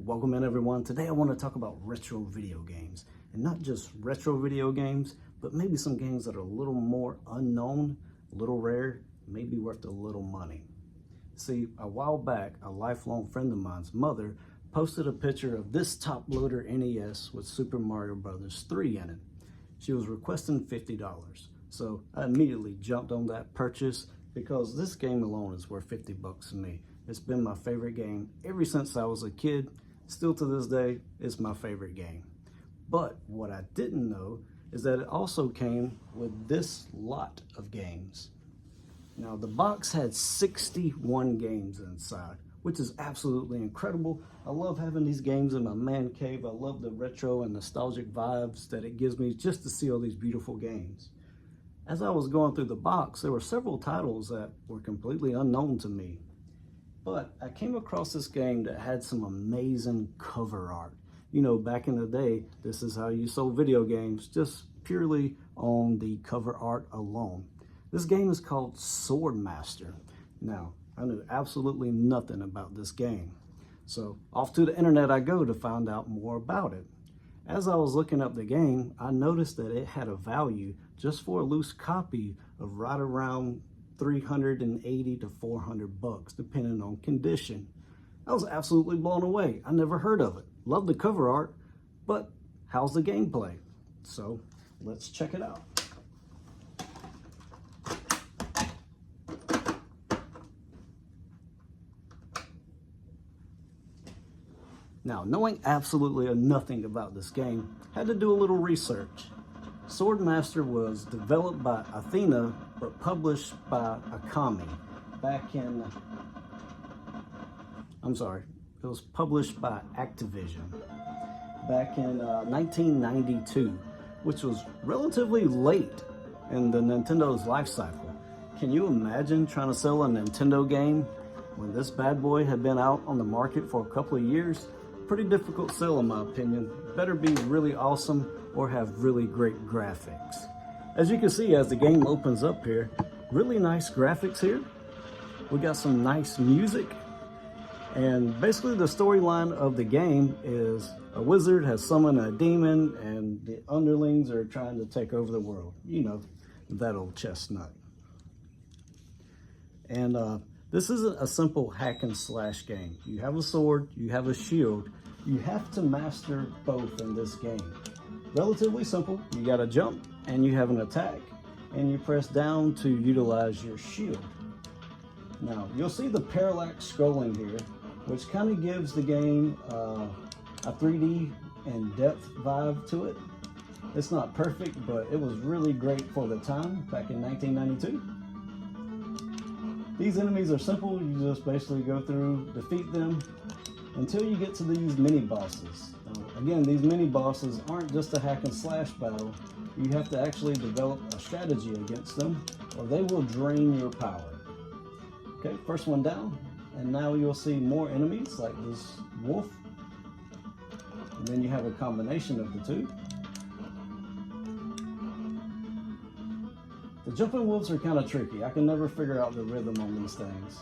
welcome in everyone. Today I want to talk about retro video games, and not just retro video games, but maybe some games that are a little more unknown, a little rare, maybe worth a little money. See, a while back, a lifelong friend of mine's mother posted a picture of this top-loader NES with Super Mario Bros. 3 in it. She was requesting $50, so I immediately jumped on that purchase because this game alone is worth 50 bucks to me. It's been my favorite game ever since I was a kid. Still to this day, it's my favorite game. But what I didn't know is that it also came with this lot of games. Now the box had 61 games inside, which is absolutely incredible. I love having these games in my man cave. I love the retro and nostalgic vibes that it gives me just to see all these beautiful games. As I was going through the box, there were several titles that were completely unknown to me. But I came across this game that had some amazing cover art. You know, back in the day, this is how you sold video games, just purely on the cover art alone. This game is called Sword Master. Now, I knew absolutely nothing about this game. So off to the internet I go to find out more about it. As I was looking up the game, I noticed that it had a value just for a loose copy of right around 380 to 400 bucks, depending on condition. I was absolutely blown away. I never heard of it. Love the cover art, but how's the gameplay? So let's check it out. Now, knowing absolutely nothing about this game, had to do a little research. Sword Master was developed by Athena, but published by Akami back in, it was published by Activision back in 1992, which was relatively late in the Nintendo's life cycle. Can you imagine trying to sell a Nintendo game when this bad boy had been out on the market for a couple of years? Pretty difficult sell in my opinion. Better be really awesome or have really great graphics. As you can see, as the game opens up here, really nice graphics here. We got some nice music. And basically the storyline of the game is a wizard has summoned a demon and the underlings are trying to take over the world. You know, that old chestnut. And this isn't a simple hack and slash game. You have a sword, you have a shield. You have to master both in this game. Relatively simple. You gotta jump and you have an attack and you press down to utilize your shield. Now, you'll see the parallax scrolling here, which kind of gives the game a 3D and depth vibe to it. It's not perfect, but it was really great for the time back in 1992. These enemies are simple. You just basically go through, defeat them until you get to these mini bosses. Again, these mini bosses aren't just a hack and slash battle. You have to actually develop a strategy against them or they will drain your power. Okay, first one down. And now you'll see more enemies like this wolf. And then you have a combination of the two. The jumping wolves are kind of tricky. I can never figure out the rhythm on these things.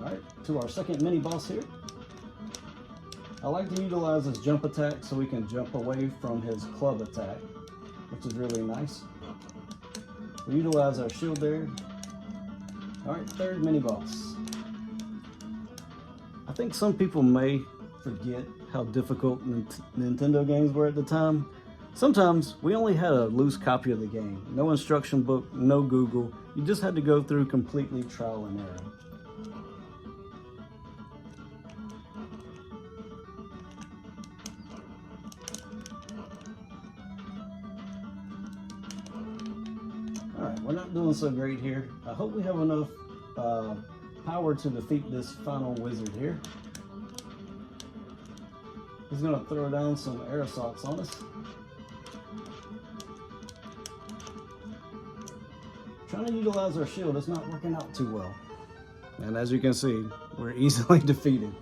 All right, to our second mini boss here. I like to utilize his jump attack so we can jump away from his club attack, which is really nice. We utilize our shield there. All right, third mini boss. I think some people may forget how difficult Nintendo games were at the time. Sometimes we only had a loose copy of the game. No instruction book, no Google. You just had to go through completely trial and error. Alright, we're not doing so great here. I hope we have enough power to defeat this final wizard here. He's going to throw down some air assaults on us. Trying to utilize our shield is not working out too well. And as you can see, we're easily defeated.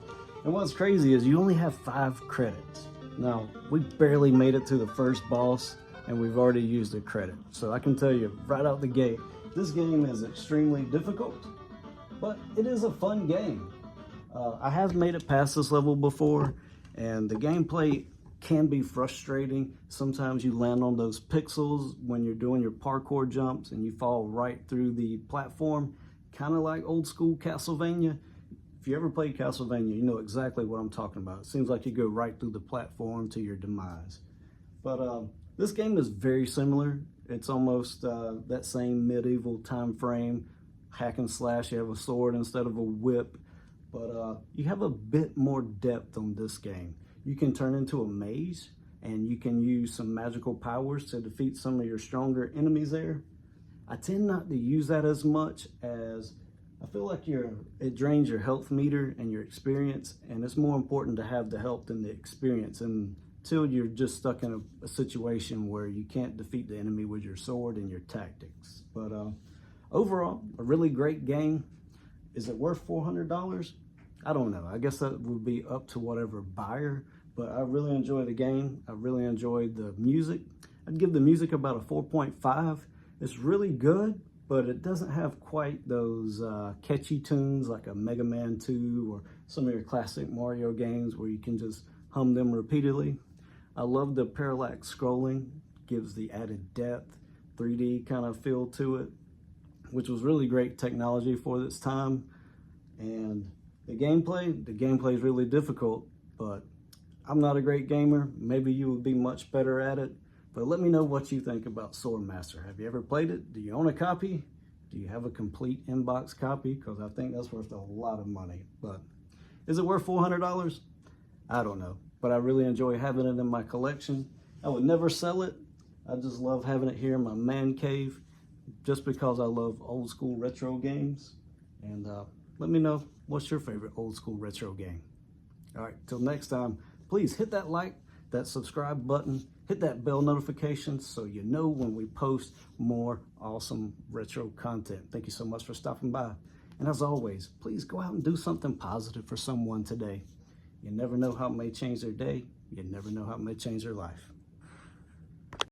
And what's crazy is you only have 5 credits. Now, we barely made it to the first boss and we've already used a credit. So I can tell you right out the gate, this game is extremely difficult. but it is a fun game. I have made it past this level before, and the gameplay can be frustrating. Sometimes you land on those pixels when you're doing your parkour jumps and you fall right through the platform, kind of like old school Castlevania. If you ever played Castlevania, you know exactly what I'm talking about. It seems like you go right through the platform to your demise. But this game is very similar. It's almost that same medieval time frame, hack and slash. You have a sword instead of a whip, but you have a bit more depth on this game. You can turn into a maze, and you can use some magical powers to defeat some of your stronger enemies there. I tend not to use that as much, as I feel like it drains your health meter and your experience, and it's more important to have the health than the experience until you're just stuck in a situation where you can't defeat the enemy with your sword and your tactics. But overall, a really great game. Is it worth $400? I don't know. I guess that would be up to whatever buyer, but I really enjoy the game. I really enjoyed the music. I'd give the music about a 4.5. It's really good, but it doesn't have quite those catchy tunes like a Mega Man 2 or some of your classic Mario games where you can just hum them repeatedly. I love the parallax scrolling, gives the added depth, 3D kind of feel to it, which was really great technology for its time. And the gameplay is really difficult, but I'm not a great gamer. Maybe you would be much better at it. But let me know what you think about Swordmaster. Have you ever played it? Do you own a copy? Do you have a complete inbox copy? Because I think that's worth a lot of money. But is it worth $400? I don't know. But I really enjoy having it in my collection. I would never sell it. I just love having it here in my man cave, just because I love old school retro games. And let me know, what's your favorite old school retro game? All right, till next time, please hit that like, that subscribe button, hit that bell notification so you know when we post more awesome retro content. Thank you so much for stopping by. And as always, please go out and do something positive for someone today. You never know how it may change their day. You never know how it may change their life.